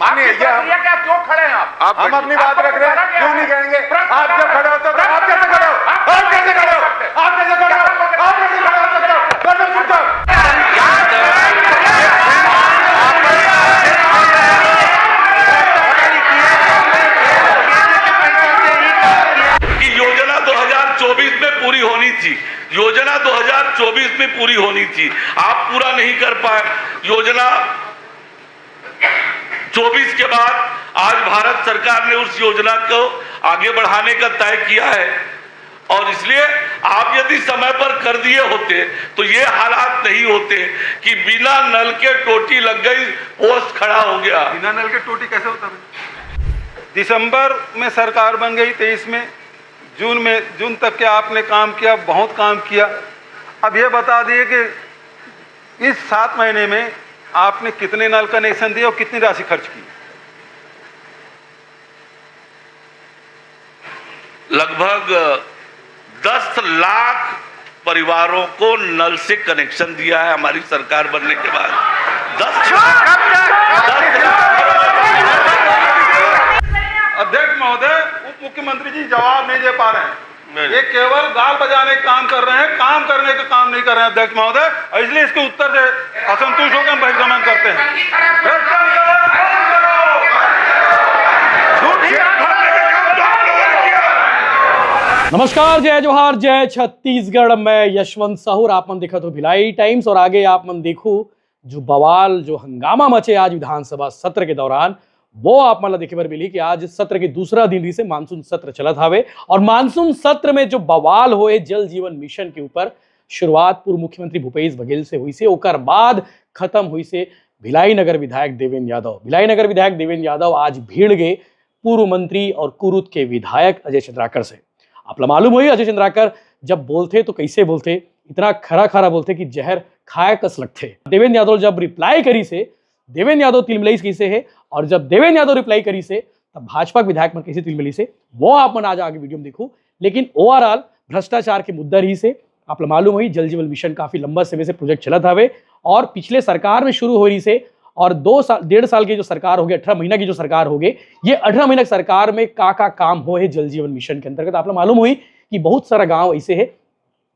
मानिए क्या क्यों खड़े हैं आप? हम अपनी बात रख रहे हैं, क्यों नहीं कहेंगे? आप जब खड़े होते हो तो आप कैसे खड़े हो? आप कैसे खड़े हो? आप कैसे खड़े हो? आप कैसे खड़े हो सकते हो? कर दो चुप करो। योजना 2024 में पूरी होनी थी, योजना 2024 में पूरी होनी थी, आप पूरा नहीं कर पाए। योजना 24 के बाद आज भारत सरकार ने उस योजना को आगे बढ़ाने का तय किया है और इसलिए आप यदि समय पर कर दिए होते तो ये हालात नहीं होते कि बिना नल के टोटी लग गई, पोस्ट खड़ा हो गया। बिना नल के टोटी कैसे होता है? दिसंबर में सरकार बन गई 23 में, जून तक के आपने काम किया, बहुत काम किया। अब ये बता दिए कि इस 7 महीने में आपने कितने नल कनेक्शन दिए और कितनी राशि खर्च की? लगभग 10 लाख परिवारों को नल से कनेक्शन दिया है हमारी सरकार बनने के बाद। 10 लाख। अध्यक्ष महोदय, उप मुख्यमंत्री जी जवाब नहीं दे पा रहे हैं। ये केवल गाल बजाने का काम कर रहे हैं, काम करने का काम नहीं कर रहे हैं अध्यक्ष महोदय, इसलिए इसके उत्तर से असंतुष्ट होकर हम बहिर्गमन करते हैं। नमस्कार, जय जोहार, जय छत्तीसगढ़। मैं यशवंत साहू, आप मन देखत हो भिलाई टाइम्स और आगे आप मन देखो जो बवाल, जो हंगामा मचे आज विधानसभा सत्र के दौरान, वो आप मन देखे बर मिली कि आज सत्र के दूसरा दिन ही से मानसून सत्र चलत हावे और मानसून सत्र में जो बवाल होए जल जीवन मिशन के ऊपर शुरुआत पूर्व मुख्यमंत्री भूपेश बघेल से हुई से, ओकर बाद खत्म हुई से भिलाई नगर विधायक देवेंद्र यादव। भिलाई नगर विधायक देवेंद्र यादव आज भीड़ गए पूर्व मंत्री और कुरुत के विधायक अजय चंद्राकर से। आप मालूम हुई अजय चंद्राकर जब बोलते तो कैसे बोलते, इतना खरा खरा बोलते कि जहर खाए कस लगते। देवेंद्र यादव जब रिप्लाई करी से, देवेंद्र यादव तिलमिलाई कैसे है और जब देवेंद्र यादव रिप्लाई करी से तब भाजपा विधायक मन कैसे तिलमिली से, वो आप मन आज आगे वीडियो में देखो। लेकिन ओवरऑल भ्रष्टाचार के मुद्दा रही से आप मालूम हुई जल जीवन मिशन काफी लंबा समय से प्रोजेक्ट चलत हवे और पिछले सरकार में शुरू हो रही से और 1.5 साल की जो सरकार हो गई, 18 महीना की जो सरकार हो गई, ये 18 महीना सरकार में का काम हो है जल जीवन मिशन के अंतर्गत। आप मालूम हुई कि बहुत सारा गांव ऐसे है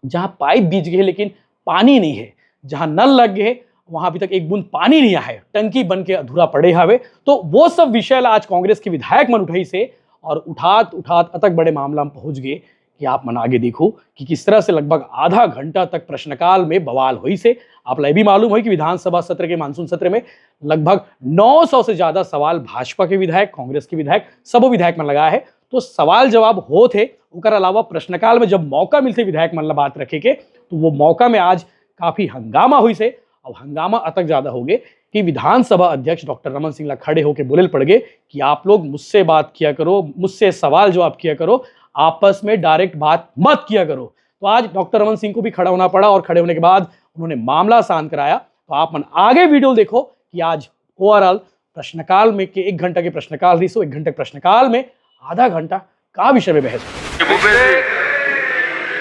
जहां पाइप बीज गए लेकिन पानी नहीं है, जहां नल लग गए वहां अभी तक एक बूंद पानी नहीं आया है, टंकी बन के अधूरा पड़े हवे। तो वो सब विषय आज कांग्रेस के विधायक मन उठाई से और उठात अतक बड़े मामला में पहुंच गए कि आप मन आगे देखो कि किस तरह से लगभग आधा घंटा तक प्रश्नकाल में बवाल हुई से। आप भी मालूम हुई कि विधानसभा सत्र के मानसून सत्र में लगभग 900 से ज्यादा सवाल भाजपा के विधायक, कांग्रेस के विधायक, सब विधायक मन लगाया है। तो सवाल जवाब हो थे, उनके अलावा प्रश्नकाल में जब मौका मिलते विधायक मन बात रखे के तो वो मौका में आज काफी हंगामा हुई से। अब हंगामा अतक ज्यादा हो गए कि विधानसभा अध्यक्ष डॉक्टर रमन सिंह खड़े होकर बोले पड़ गए कि आप लोग मुझसे बात किया करो, मुझसे सवाल जवाब किया करो, आपस में डायरेक्ट बात मत किया करो। तो आज डॉक्टर रमन सिंह को भी खड़ा होना पड़ा और खड़े होने के बाद उन्होंने मामला शांत कराया। तो आप मन आगे वीडियो देखो कि आज ओवरऑल प्रश्नकाल में के 1 घंटा के प्रश्नकाल रही सो 1 घंटे प्रश्नकाल में आधा घंटा का विषय में बहस।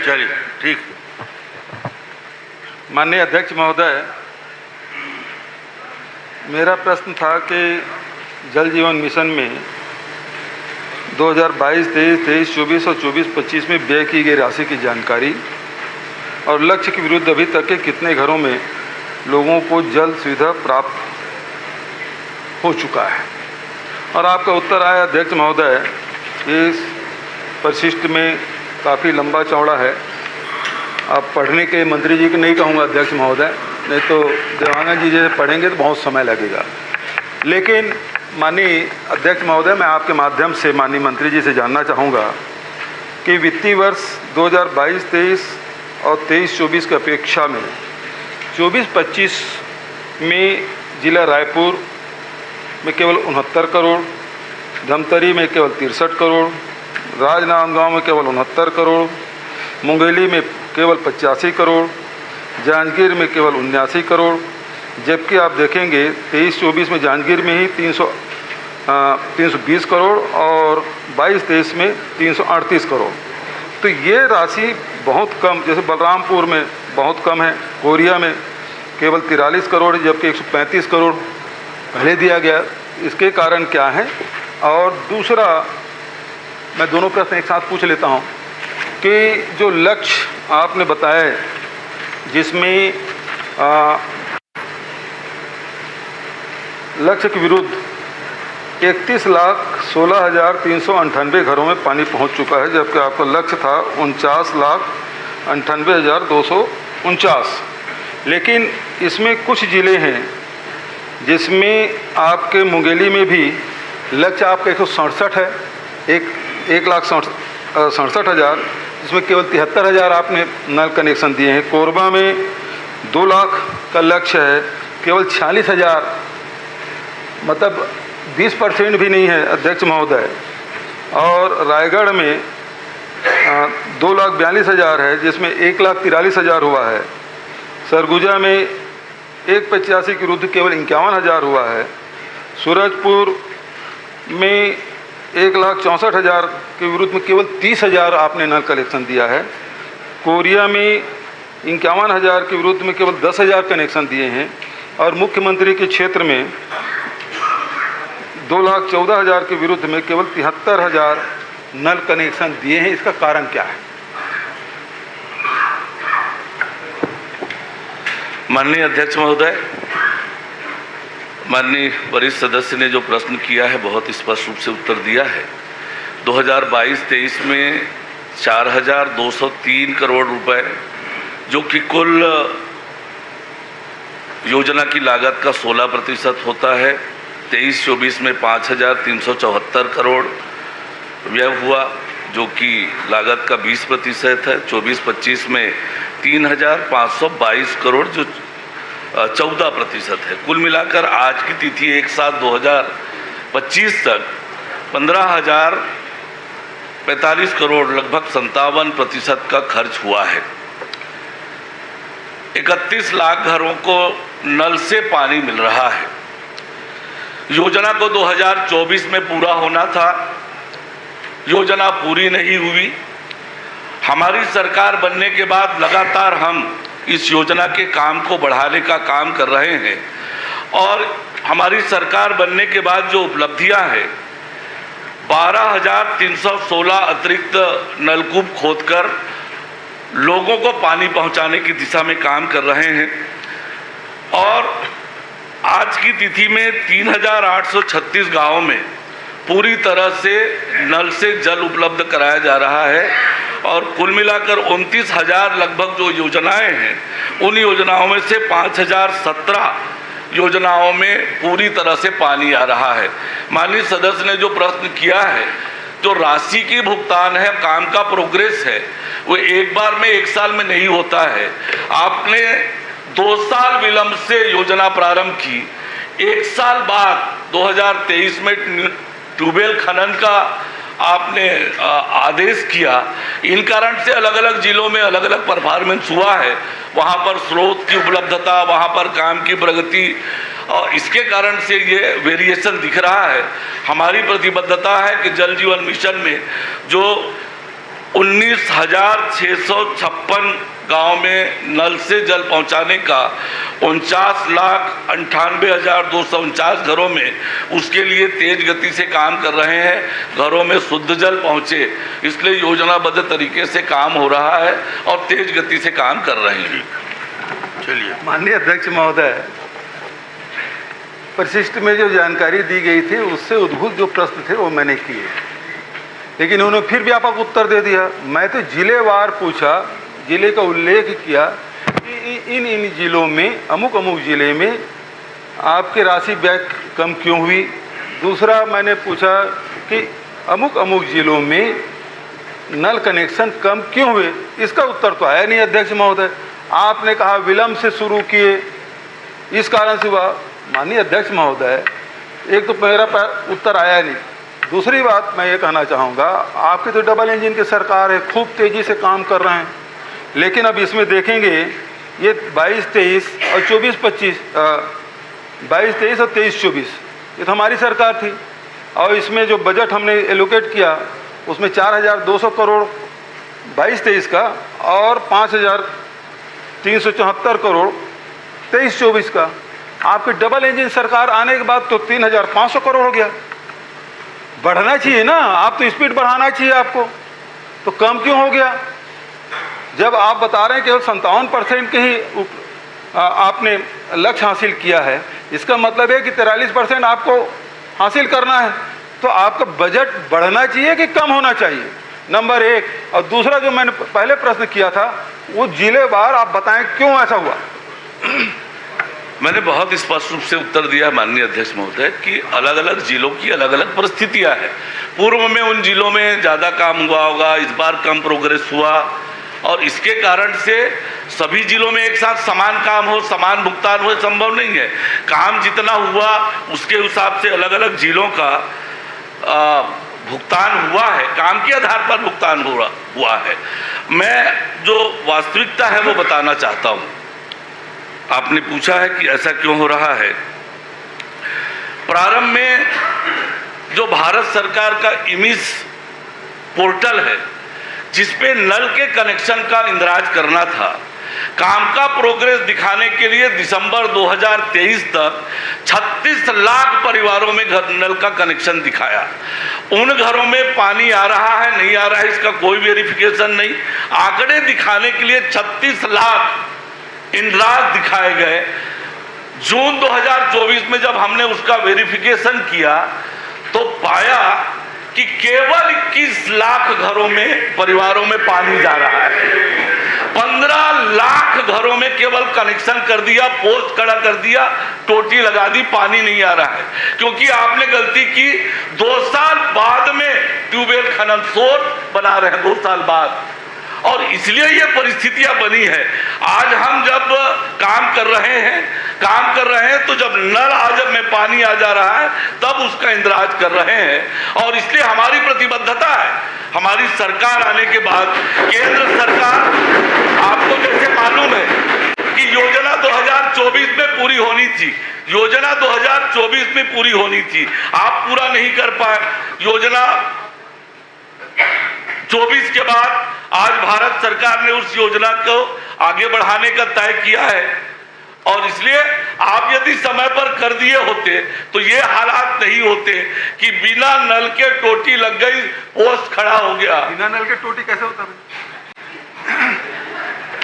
चलिए ठीक। माननीय अध्यक्ष महोदय, मेरा प्रश्न था कि जल जीवन मिशन में 2022, 23, 24 और 24-25 में व्यय की गई राशि की जानकारी और लक्ष्य के विरुद्ध अभी तक के कितने घरों में लोगों को जल सुविधा प्राप्त हो चुका है। और आपका उत्तर आया अध्यक्ष महोदय, इस परिशिष्ट में काफ़ी लंबा चौड़ा है। आप पढ़ने के मंत्री जी को नहीं कहूँगा अध्यक्ष महोदय, नहीं तो देवानंद जी जैसे पढ़ेंगे तो बहुत समय लगेगा। लेकिन माननीय अध्यक्ष महोदय, मैं आपके माध्यम से माननीय मंत्री जी से जानना चाहूँगा कि वित्तीय वर्ष 2022-23 और 23-24 की अपेक्षा में 24-25 में जिला रायपुर में केवल 69 करोड़, धमतरी में केवल 63 करोड़, राजनांदगांव में केवल 69 करोड़, मुंगेली में केवल 85 करोड़, जांजगीर में केवल 79 करोड़, जबकि आप देखेंगे 23-24 में जांजगीर में ही 320 करोड़ और 22-23 में 338 करोड़। तो ये राशि बहुत कम, जैसे बलरामपुर में बहुत कम है, कोरिया में केवल 43 करोड़, जबकि 135 करोड़ पहले दिया गया इसके कारण क्या है? और दूसरा, मैं दोनों प्रश्न एक साथ पूछ लेता हूं कि जो लक्ष्य आपने बताया जिसमें लक्ष्य के विरुद्ध 31,16,398 घरों में पानी पहुंच चुका है, जबकि आपका लक्ष्य था 49,98,249। लेकिन इसमें कुछ ज़िले हैं जिसमें आपके मुंगेली में भी लक्ष्य आपका 167 है, 1,67,000, जिसमें केवल 73,000 आपने नल कनेक्शन दिए हैं। कोरबा में 2 लाख का लक्ष्य है, केवल 46,000, मतलब 20% भी नहीं है अध्यक्ष महोदय। और रायगढ़ में 2,42,000 है, जिसमें 1,43,000 हुआ है। सरगुजा में 185 के विरुद्ध केवल 51,000 हुआ है। सूरजपुर में 1,64,000 के विरुद्ध में केवल 30,000 आपने नल कनेक्शन दिया है। कोरिया में 51,000 के विरुद्ध में केवल 10,000 कनेक्शन दिए हैं। और मुख्यमंत्री के क्षेत्र में 2,14,000 के विरुद्ध में केवल 73,000 नल कनेक्शन दिए हैं। इसका कारण क्या है? माननीय अध्यक्ष महोदय, माननीय वरिष्ठ सदस्य ने जो प्रश्न किया है बहुत स्पष्ट रूप से उत्तर दिया है। 2022-23 में 4,203 करोड़ रुपए, जो कि कुल योजना की लागत का 16% होता है। 23-24 में 5,374 करोड़ व्यय हुआ, जो कि लागत का 20% है। 24-25 में 3,522 करोड़, जो 14% है। कुल मिलाकर आज की तिथि 1/7/2025 तक 15,045 करोड़, लगभग 57% का खर्च हुआ है। 31 लाख घरों को नल से पानी मिल रहा है। योजना को 2024 में पूरा होना था, योजना पूरी नहीं हुई। हमारी सरकार बनने के बाद लगातार हम इस योजना के काम को बढ़ाने का काम कर रहे हैं। और हमारी सरकार बनने के बाद जो उपलब्धियां हैं, 12,316 अतिरिक्त नलकूप खोदकर लोगों को पानी पहुंचाने की दिशा में काम कर रहे हैं। और आज की तिथि में 3,836 गांवों में पूरी तरह से नल से जल उपलब्ध कराया जा रहा है। और कुल मिलाकर 29,000 लगभग जो योजनाएं हैं, उन योजनाओं में से 5,017 योजनाओं में पूरी तरह से पानी आ रहा है। माननीय सदस्य ने जो प्रश्न किया है, जो राशि की भुगतान है, काम का प्रोग्रेस है, वो एक बार में 1 साल में नहीं होता है। आपने 2 साल विलंब से योजना प्रारंभ की, 1 साल बाद 2023 में ट्यूबवेल खनन का आपने आदेश किया। इन कारण से अलग अलग जिलों में अलग अलग परफॉर्मेंस हुआ है। वहाँ पर स्रोत की उपलब्धता, वहाँ पर काम की प्रगति, और इसके कारण से ये वेरिएशन दिख रहा है। हमारी प्रतिबद्धता है कि जल जीवन मिशन में जो 19,656 गांव में नल से जल पहुंचाने का 49,98,249 घरों में, उसके लिए तेज गति से काम कर रहे हैं। घरों में शुद्ध जल पहुंचे, इसलिए योजनाबद्ध तरीके से काम हो रहा है और तेज गति से काम कर रहे हैं। चलिए, माननीय अध्यक्ष महोदय, परिशिष्ट में जो जानकारी दी गई थी उससे उद्भूत जो प्रश्न थे वो मैंने किए, लेकिन उन्होंने फिर भी आपको उत्तर दे दिया। मैं तो जिलेवार पूछा, जिले का उल्लेख किया कि इन जिलों में, अमुक अमुक जिले में आपके राशि व्यय कम क्यों हुई। दूसरा मैंने पूछा कि अमुक अमुक जिलों में नल कनेक्शन कम क्यों हुए। इसका उत्तर तो आया नहीं अध्यक्ष महोदय। आपने कहा विलंब से शुरू किए, इस कारण से हुआ। माननीय अध्यक्ष महोदय, एक तो मेरा उत्तर आया नहीं। दूसरी बात मैं ये कहना चाहूँगा, आपकी तो डबल इंजन की सरकार है, खूब तेज़ी से काम कर रहे हैं, लेकिन अब इसमें देखेंगे ये 22-23 और 24-25, 22-23 और 23-24 ये तो हमारी सरकार थी। और इसमें जो बजट हमने एलोकेट किया उसमें 4,200 करोड़ 22-23 का और 5,374 करोड़ 23-24 का। आपकी डबल इंजन सरकार आने के बाद तो 3,500 करोड़ हो गया। बढ़ना चाहिए ना, आप तो स्पीड बढ़ाना चाहिए आपको, तो कम क्यों हो गया? जब आप बता रहे हैं केवल 57% के ही आपने लक्ष्य हासिल किया है, इसका मतलब है कि 43% आपको हासिल करना है, तो आपका बजट बढ़ना चाहिए कि कम होना चाहिए, नंबर एक। और दूसरा जो मैंने पहले प्रश्न किया था, वो जिले वार आप बताएं क्यों ऐसा हुआ। मैंने बहुत स्पष्ट रूप से उत्तर दिया माननीय अध्यक्ष महोदय कि अलग अलग जिलों की अलग अलग परिस्थितियां हैं। पूर्व में उन जिलों में ज़्यादा काम हुआ होगा, इस बार कम प्रोग्रेस हुआ, और इसके कारण से सभी जिलों में एक साथ समान काम हो, समान भुगतान हो, संभव नहीं है। काम जितना हुआ उसके हिसाब से अलग अलग जिलों का भुगतान हुआ है, काम के आधार पर भुगतान हुआ है। मैं जो वास्तविकता है वो बताना चाहता हूँ। आपने पूछा है कि ऐसा क्यों हो रहा है। प्रारंभ में जो भारत सरकार का इमिस पोर्टल है, जिसपे नल के कनेक्शन का इंदराज करना था, काम का प्रोग्रेस दिखाने के लिए दिसंबर 2023 तक 36 लाख परिवारों में नल का कनेक्शन दिखाया। उन घरों में पानी आ रहा है नहीं आ रहा है इसका कोई वेरिफिकेशन नहीं। आंकड़े दिखाने के लिए 36 लाख इंदराज दिखाए गए। जून 2024 में जब हमने उसका वेरिफिकेशन किया तो पाया कि केवल 21 लाख घरों में परिवारों में पानी जा रहा है। 15 लाख घरों में केवल कनेक्शन कर दिया, पोस्ट खड़ा कर दिया, टोटी लगा दी, पानी नहीं आ रहा है। क्योंकि आपने गलती की, 2 साल बाद में ट्यूबवेल खनन सोर्स बना रहे हैं, 2 साल बाद, और इसलिए ये परिस्थितियां बनी है। आज हम जब काम कर रहे हैं तो जब नल आज में पानी आ जा रहा है तब उसका इंदराज कर रहे हैं। और इसलिए हमारी प्रतिबद्धता है, हमारी सरकार आने के बाद केंद्र सरकार, आपको जैसे मालूम है कि योजना 2024 में पूरी होनी थी, योजना 2024 में पूरी होनी थी, आप पूरा नहीं कर पाए। योजना 24 के बाद आज भारत सरकार ने उस योजना को आगे बढ़ाने का तय किया है, और इसलिए आप यदि समय पर कर दिए होते तो ये हालात नहीं होते कि बिना नल के टोटी लग गई, पोस्ट खड़ा हो गया। बिना नल के टोटी कैसे होता है?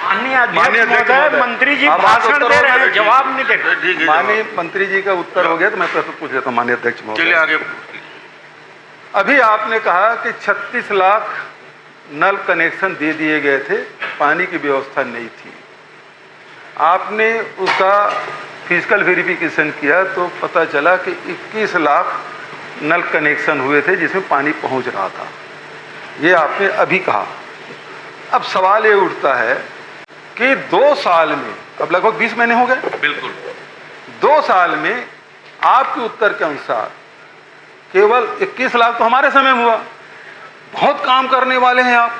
माननीय अध्यक्ष महोदय, मंत्री जी भाषण दे रहे हैं, जवाब नहीं दे रहे। माननीय मंत्री जी का उत्तर हो गया तो मैं प्रश्न पूछ लेता हूँ माननीय अध्यक्ष महोदय। चलिए आगे। अभी आपने कहा कि 36 लाख नल कनेक्शन दे दिए गए थे, पानी की व्यवस्था नहीं थी। आपने उसका फिजिकल वेरिफिकेशन किया तो पता चला कि 21 लाख नल कनेक्शन हुए थे जिसमें पानी पहुंच रहा था। ये आपने अभी कहा। अब सवाल ये उठता है कि 2 साल में, अब लगभग 20 महीने हो गए, बिल्कुल 2 साल में आपके उत्तर के अनुसार केवल 21 लाख तो हमारे समय में हुआ। बहुत काम करने वाले हैं आप,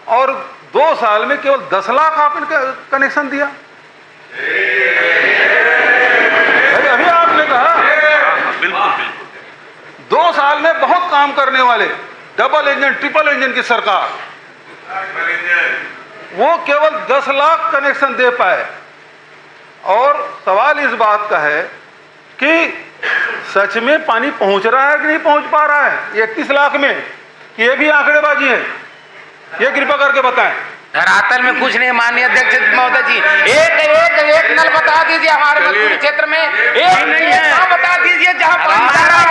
और 2 साल में केवल 10 लाख आपने कनेक्शन दिया। अभी आपने कहा बिल्कुल 2 साल में बहुत काम करने वाले, डबल इंजन ट्रिपल इंजन की सरकार, वो केवल 10 लाख कनेक्शन दे पाए। और सवाल इस बात का है कि सच में पानी पहुंच रहा है कि नहीं पहुंच पा रहा है 31 लाख में? ये भी आंकड़ेबाजी है, ये कृपया करके बताएं। धरातल में कुछ नहीं। माननीय अध्यक्ष महोदय जी, एक नल बता दीजिए हमारे मजदूरी क्षेत्र में, एक बता दीजिए जहाँ पानी जा रहा है।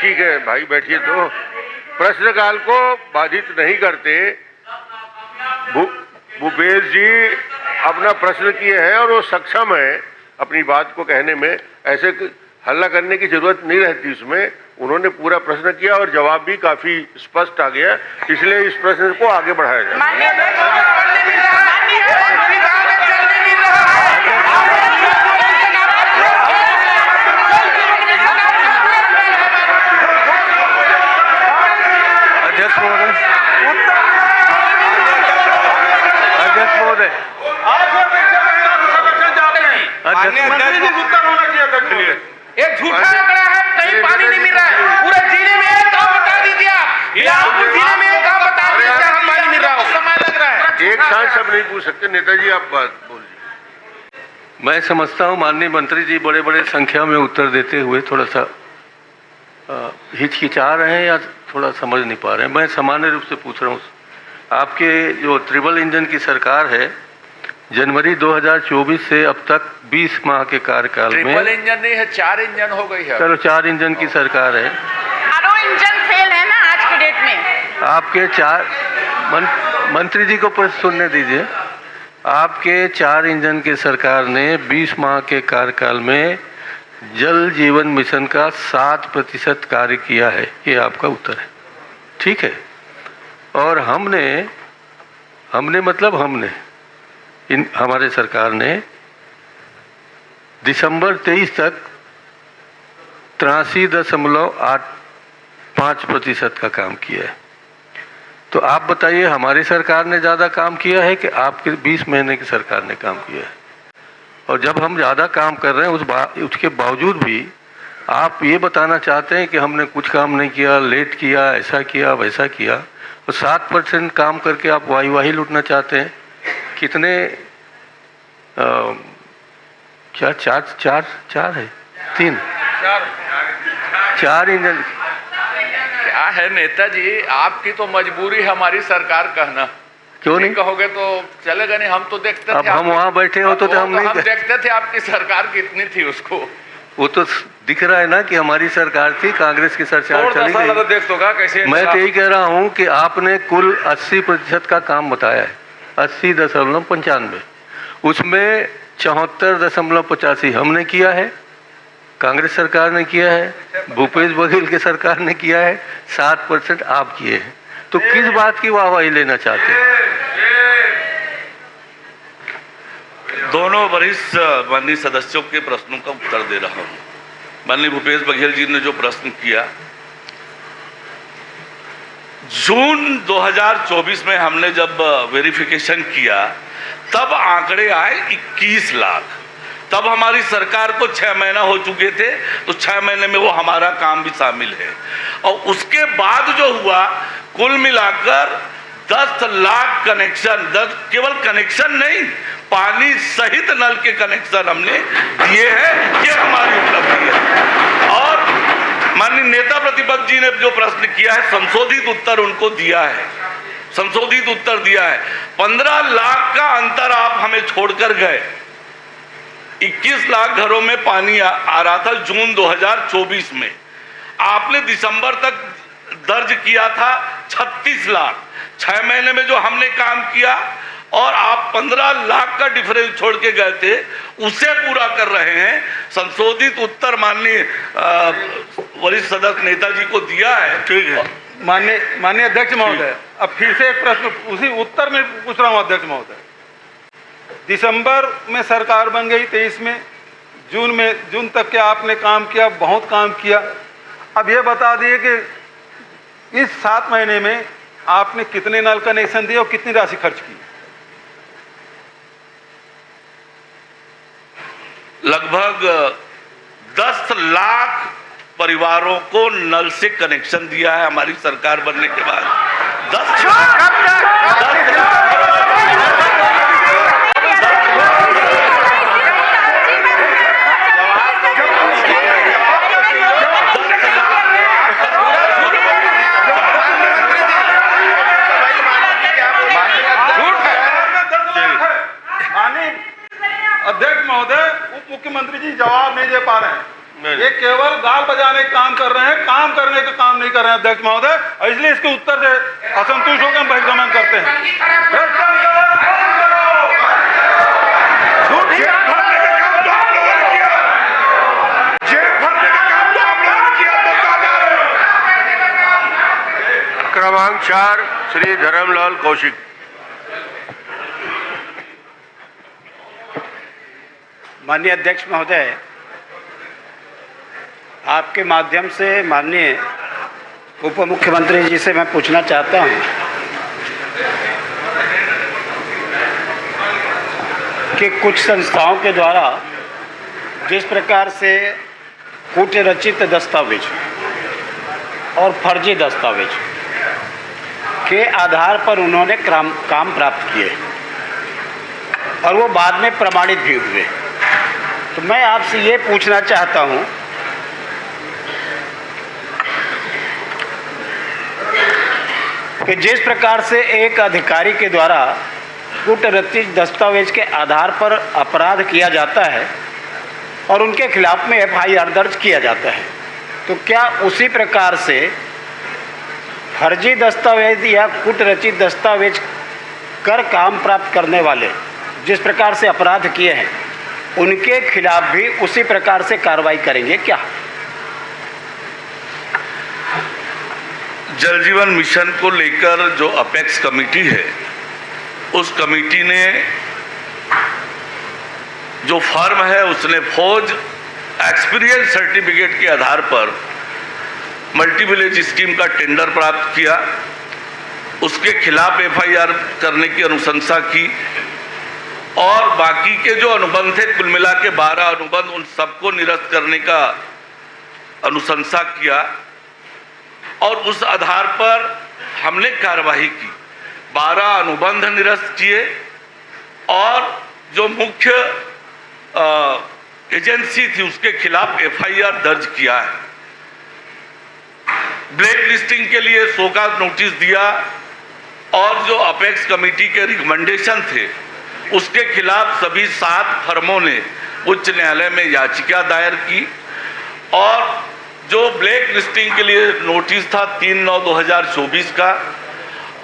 ठीक है भाई, बैठिए। तो प्रश्नकाल को बाधित नहीं करते। भूपेश जी अपना प्रश्न किए हैं और वो सक्षम है अपनी बात को कहने में। ऐसे हल्ला करने की जरूरत नहीं रहती उसमें। उन्होंने पूरा प्रश्न किया और जवाब भी काफी स्पष्ट आ गया, इसलिए इस प्रश्न को आगे बढ़ाया जाए। अध्यक्ष महोदय, अध्यक्ष महोदय, उत्तर होना चाहिए अध्यक्ष। एक झूठा आंकड़ा है, कहीं पानी नहीं मिल रहा है। पूरे जिले में एक गांव बता दीजिए आप, रामपुर जिले में एक गांव बता दीजिए जहां पानी मिल रहा हो। समय लग रहा है। एक साथ सब नहीं पूछ सकते। नेताजी आप बात बोलिए। मैं समझता हूँ माननीय मंत्री जी बड़े बड़े संख्या में उत्तर देते हुए थोड़ा सा हिचकिचा रहे हैं या थोड़ा समझ नहीं पा रहे हैं। मैं सामान्य रूप से पूछ रहा हूँ, आपके जो ट्रिपल इंजन की सरकार है, जनवरी 2024 से अब तक 20 माह के कार्यकाल में, ट्रिपल इंजन नहीं है, 4 इंजन हो गई है। चलो 4 इंजन की सरकार है। चारों इंजन फेल है ना आज की डेट में। आपके 4 मंत्री जी को प्रश्न सुनने दीजिए। आपके 4 इंजन की सरकार ने 20 माह के कार्यकाल में जल जीवन मिशन का 7% कार्य किया है, ये आपका उत्तर है, ठीक है। और हमने हमारे सरकार ने दिसंबर 23 तक 83.85% का काम किया है। तो आप बताइए, हमारी सरकार ने ज़्यादा काम किया है कि आपके 20 महीने की सरकार ने काम किया है? और जब हम ज़्यादा काम कर रहे हैं उसके बावजूद भी आप ये बताना चाहते हैं कि हमने कुछ काम नहीं किया, लेट किया, ऐसा किया, वैसा किया, और 7% काम करके आप वाही लूटना चाहते हैं। कितने क्या चार है? 4 इंजन। क्या है नेताजी, आपकी तो मजबूरी है हमारी सरकार कहना। क्यों नहीं कहोगे तो चलेगा नहीं। हम तो देखते थे, अब हम वहाँ बैठे होते तो हम नहीं देखते थे आपकी सरकार कितनी थी उसको। वो तो दिख रहा है ना कि हमारी सरकार थी, कांग्रेस की सरकार चली गई। देख तो कैसे। मैं तो यही कह रहा हूँ कि आपने कुल 80% का काम बताया है, 80.95। उसमें 74.85 हमने किया है, कांग्रेस सरकार ने किया है, भूपेश बघेल की सरकार ने किया है, 7% आप किए हैं। तो किस बात की वाहवाही लेना चाहते हैं? दोनों वरिष्ठ माननीय सदस्यों के प्रश्नों का उत्तर दे रहा हूं। माननीय भूपेश बघेल जी ने जो प्रश्न किया, जून 2024 में हमने जब वेरिफिकेशन किया तब आंकड़े आए 21 लाख। तब हमारी सरकार को 6 महीना हो चुके थे, तो 6 महीने में वो हमारा काम भी शामिल है। और उसके बाद जो हुआ, कुल मिलाकर 10 लाख कनेक्शन, केवल कनेक्शन नहीं, पानी सहित नल के कनेक्शन हमने दिए हैं। ये हमारी उपलब्धि है। और माननीय नेता प्रतिपक्ष जी ने जो प्रश्न किया है, संशोधित उत्तर उनको दिया है, संशोधित उत्तर दिया है। 15 लाख का अंतर आप हमें छोड़कर गए। 21 लाख घरों में पानी आ रहा था जून 2024 में। आपने दिसंबर तक दर्ज किया था 36 लाख। 6 महीने में जो हमने काम किया और आप 15 लाख का डिफरेंस छोड़ के गए थे, उसे पूरा कर रहे हैं। संशोधित उत्तर माननीय वरिष्ठ सदस्य नेताजी को दिया है। ठीक है। माननीय अध्यक्ष महोदय, अब फिर से एक प्रश्न उसी उत्तर में पूछ रहा हूँ अध्यक्ष महोदय। दिसंबर में सरकार बन गई 23 में, जून तक के आपने काम किया, बहुत काम किया। अब ये बता दिए कि इस 7 महीने में आपने कितने नल कनेक्शन दिए और कितनी राशि खर्च की? लगभग 10 लाख परिवारों को नल से कनेक्शन दिया है हमारी सरकार बनने के बाद। 10 लाख। अध्यक्ष महोदय, उप मुख्यमंत्री जी जवाब नहीं दे पा रहे हैं। ये केवल गाल बजाने का काम कर रहे हैं, काम करने का काम नहीं कर रहे हैं अध्यक्ष महोदय, और इसलिए इसके उत्तर से असंतुष्ट होकर हम बहिर्गमन करते हैं। क्रमांक 4 श्री धर्मलाल कौशिक। माननीय अध्यक्ष महोदय, आपके माध्यम से माननीय उप मुख्यमंत्री जी से मैं पूछना चाहता हूं कि कुछ संस्थाओं के द्वारा जिस प्रकार से कूट रचित दस्तावेज और फर्जी दस्तावेज के आधार पर उन्होंने काम प्राप्त किए और वो बाद में प्रमाणित भी हुए, तो मैं आपसे ये पूछना चाहता हूं कि जिस प्रकार से एक अधिकारी के द्वारा कूटरचित दस्तावेज के आधार पर अपराध किया जाता है और उनके खिलाफ में एफआईआर दर्ज किया जाता है, तो क्या उसी प्रकार से फर्जी दस्तावेज या कूटरचित दस्तावेज कर काम प्राप्त करने वाले जिस प्रकार से अपराध किए हैं उनके खिलाफ भी उसी प्रकार से कार्रवाई करेंगे क्या? जल जीवन मिशन को लेकर जो अपेक्स कमेटी है, उस कमेटी ने जो फर्म है उसने फौज एक्सपीरियंस सर्टिफिकेट के आधार पर मल्टी विलेज स्कीम का टेंडर प्राप्त किया, उसके खिलाफ एफआईआर करने की अनुशंसा की और बाकी के जो अनुबंध थे, कुल मिला के 12 अनुबंध, उन सबको निरस्त करने का अनुशंसा किया और उस आधार पर हमने कार्यवाही की। 12 अनुबंध निरस्त किए और जो मुख्य एजेंसी थी उसके खिलाफ एफआईआर दर्ज किया है। ब्लैक लिस्टिंग के लिए शोकॉज नोटिस दिया और जो अपेक्स कमेटी के रिकमेंडेशन थे उसके खिलाफ सभी 7 फर्मों ने उच्च न्यायालय में याचिका दायर की और जो ब्लैक लिस्टिंग के लिए नोटिस था 3/9/2024 का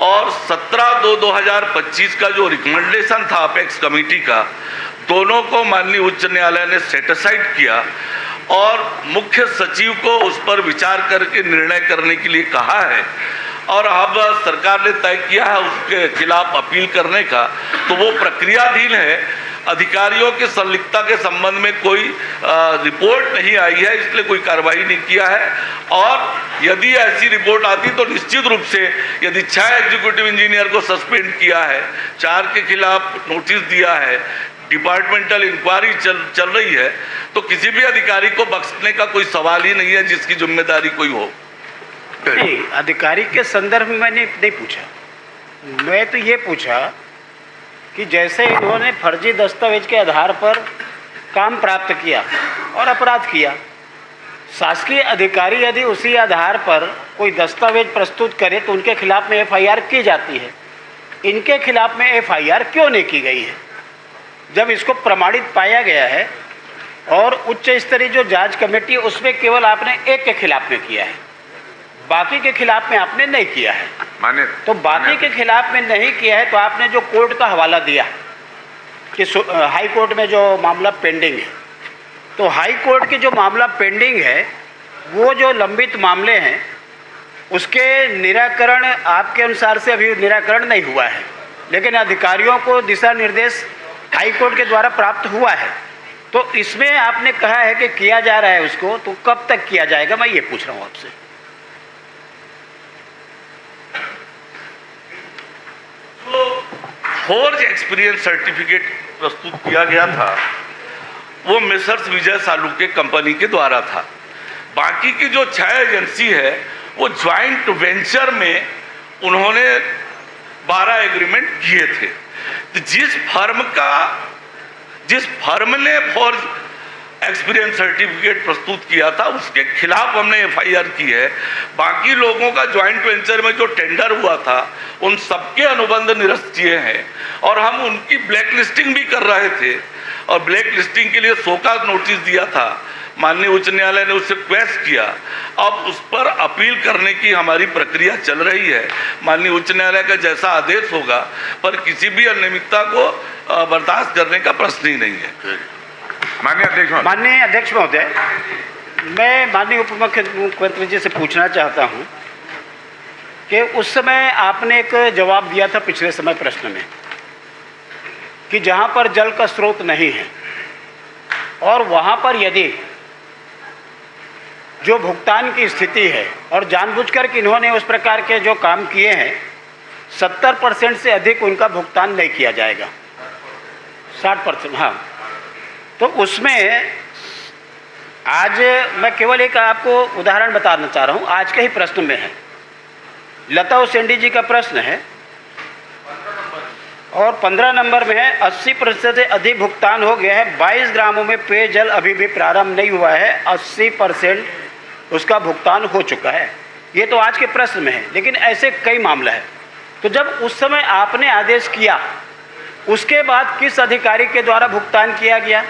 और 17/2/2025 का जो रिकमेंडेशन था अपेक्स कमेटी का, दोनों को माननीय उच्च न्यायालय ने सेटिसाइड किया और मुख्य सचिव को उस पर विचार करके निर्णय करने के लिए कहा है और अब सरकार ने तय किया है उसके खिलाफ अपील करने का, तो वो प्रक्रियाधीन है। अधिकारियों के संलिप्तता के संबंध में कोई रिपोर्ट नहीं आई है, इसलिए कोई कार्रवाई नहीं किया है और यदि ऐसी रिपोर्ट आती तो निश्चित रूप से यदि 6 एग्जीक्यूटिव इंजीनियर को सस्पेंड किया है, 4 के खिलाफ नोटिस दिया है, डिपार्टमेंटल इंक्वायरी चल रही है, तो किसी भी अधिकारी को बख्शने का कोई सवाल ही नहीं है जिसकी जिम्मेदारी कोई हो। नहीं, अधिकारी के संदर्भ में मैंने नहीं पूछा, मैं तो ये पूछा कि जैसे इन्होंने फर्जी दस्तावेज के आधार पर काम प्राप्त किया और अपराध किया, शासकीय अधिकारी यदि उसी आधार पर कोई दस्तावेज प्रस्तुत करे तो उनके खिलाफ में एफआईआर की जाती है, इनके खिलाफ में एफआईआर क्यों नहीं की गई है? जब इसको प्रमाणित पाया गया है और उच्च स्तरीय जो जांच कमेटी उसमें केवल आपने एक के खिलाफ में किया है, बाकी के खिलाफ में आपने नहीं किया है। माने तो बाकी के खिलाफ में नहीं किया है तो आपने जो कोर्ट का हवाला दिया कि हाई कोर्ट में जो मामला पेंडिंग है, तो हाई कोर्ट के जो मामला पेंडिंग है वो जो लंबित मामले हैं उसके निराकरण आपके अनुसार से अभी निराकरण नहीं हुआ है, लेकिन अधिकारियों को दिशा निर्देश हाई कोर्ट के द्वारा प्राप्त हुआ है, तो इसमें आपने कहा है कि किया जा रहा है उसको, तो कब तक किया जाएगा, मैं ये पूछ रहा हूँ आपसे। फोर्ज एक्सपीरियंस सर्टिफिकेट प्रस्तुत किया गया था वो मिसर्स विजय सालुके कंपनी के द्वारा था। बाकी की जो 6 एजेंसी है वो ज्वाइंट वेंचर में उन्होंने 12 एग्रीमेंट किए थे। तो जिस फर्म ने फोर्ज एक्सपीरियंस सर्टिफिकेट प्रस्तुत किया था उसके खिलाफ हमने एफआईआर की है। बाकी लोगों का ज्वाइंट वेंचर में जो टेंडर हुआ था उन सबके अनुबंध निरस्त किए हैं और हम उनकी ब्लैक लिस्टिंग भी कर रहे थे और ब्लैक लिस्टिंग के लिए शोकॉज नोटिस दिया था माननीय उच्च न्यायालय ने उससे क्वेश्च किया। अब उस पर अपील करने की हमारी प्रक्रिया चल रही है। माननीय उच्च न्यायालय का जैसा आदेश होगा, पर किसी भी अनियमितता को बर्दाश्त करने का प्रश्न ही नहीं है। माननीय अध्यक्ष महोदय, मैं माननीय उप मुख्यमंत्री जी से पूछना चाहता हूं कि उस समय आपने एक जवाब दिया था पिछले समय प्रश्न में कि जहां पर जल का स्रोत नहीं है और वहां पर यदि जो भुगतान की स्थिति है और जानबूझकर कि इन्होंने उस प्रकार के जो काम किए हैं 70% से अधिक उनका भुगतान नहीं किया जाएगा, 60%। हाँ, तो उसमें आज मैं केवल एक आपको उदाहरण बताना चाह रहा हूँ, आज के ही प्रश्न में है, लता उसेंडी जी का प्रश्न है और 15 नंबर में है 80% से अधिक भुगतान हो गया है, 22 ग्रामों में पेयजल अभी भी प्रारंभ नहीं हुआ है, 80% उसका भुगतान हो चुका है। ये तो आज के प्रश्न में है, लेकिन ऐसे कई मामले हैं। तो जब उस समय आपने आदेश किया, उसके बाद किस अधिकारी के द्वारा भुगतान किया गया?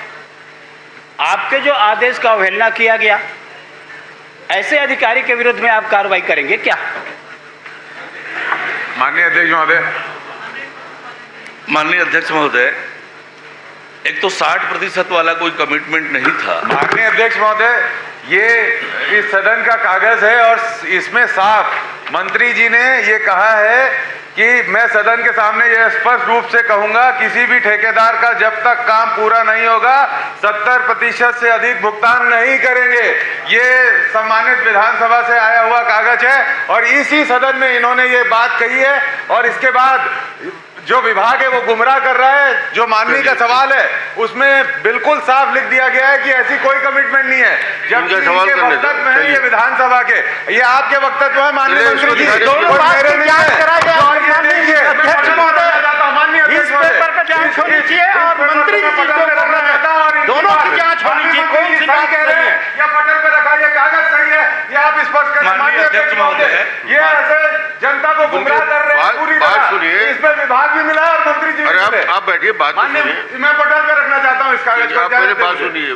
आपके जो आदेश का अवहेलना किया गया, ऐसे अधिकारी के विरुद्ध में आप कार्रवाई करेंगे क्या? माननीय अध्यक्ष महोदय। माननीय अध्यक्ष महोदय, एक तो 60% वाला कोई कमिटमेंट नहीं था। माननीय अध्यक्ष महोदय, ये इस सदन का कागज है और इसमें साफ मंत्री जी ने ये कहा है कि मैं सदन के सामने ये स्पष्ट रूप से कहूंगा, किसी भी ठेकेदार का जब तक काम पूरा नहीं होगा 70% से अधिक भुगतान नहीं करेंगे। ये सम्मानित विधानसभा से आया हुआ कागज है और इसी सदन में इन्होंने ये बात कही है। और इसके बाद जो विभाग है वो गुमराह कर रहा है। जो माननीय का सवाल है उसमें बिल्कुल साफ लिख दिया गया है कि ऐसी कोई कमिटमेंट नहीं है, जबकि इनके वक्तव्य में है ये विधानसभा के, ये आपके वक्तव्य है माननीय मंत्री जी, दोनों बात की जांच कराई जाए। अध्यक्ष महोदय, इस पेपर पर जांच होनी चाहिए और मंत्री जी दोनों की जांच होनी चाहिए। कौन सी बात कह रहे हैं? या पटल पे रखा ये कागज सही है, ये आप स्पष्ट करें। माननीय अध्यक्ष महोदय, ये ऐसे जनता को गुमराह कर रहे हैं पूरी तरह। इसमें विभाग भी मिला और मंत्री जी भी मिले। आप बैठिए, बात माननीय, मैं पटल पे रखना चाहता हूँ इस कागज को। पहले बात सुनिए।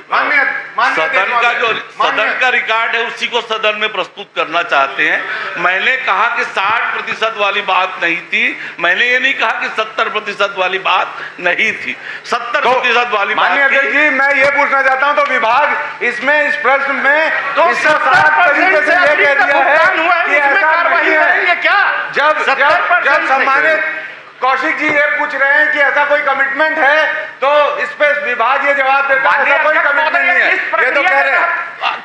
सदन का रिकॉर्ड है उसी को सदन में प्रस्तुत करना चाहते हैं। मैंने कहा कि 60% वाली बात नहीं थी, मैंने ये नहीं कहा कि 70% वाली बात नहीं थी, 70% वाली बात। माननीय अध्यक्ष जी, मैं ये पूछना चाहता हूँ, तो विभाग इसमें इस प्रश्न में तो 70% से ये कह दिया है कि ऐसा नहीं है क्या? जब सम्मानित कौशिक जी ये पूछ रहे हैं कि ऐसा कोई कमिटमेंट है, तो इस पे विभाग ये जवाब देता है ऐसा कोई कमिटमेंट नहीं है। ये तो कह रहे हैं,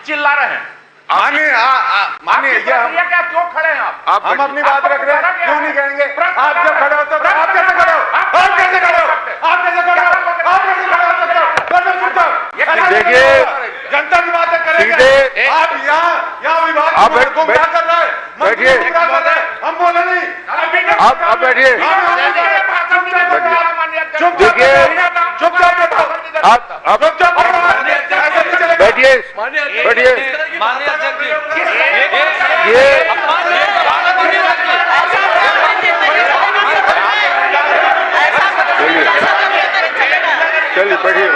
चिल्ला रहे हैं। मानिए, ये आप क्यों खड़े हैं? आप हम अपनी बात रख रहे हैं, क्यों नहीं कहेंगे? आप जब खड़े होते हो आप कैसे खड़े हो? आप कैसे खड़े हो? आप कैसे खड़े हो? आप कैसे खड़े हो सकते हो? देखिए, जनता की बातें करेंगे आप। यहाँ विभाग को क्या कर रहा है? बैठिए, हम बोले नहीं। आप बैठिए, चुप देखिए, चुपचाप बैठो। आप बैठिए, बैठिए। ये चलिए बैठिए।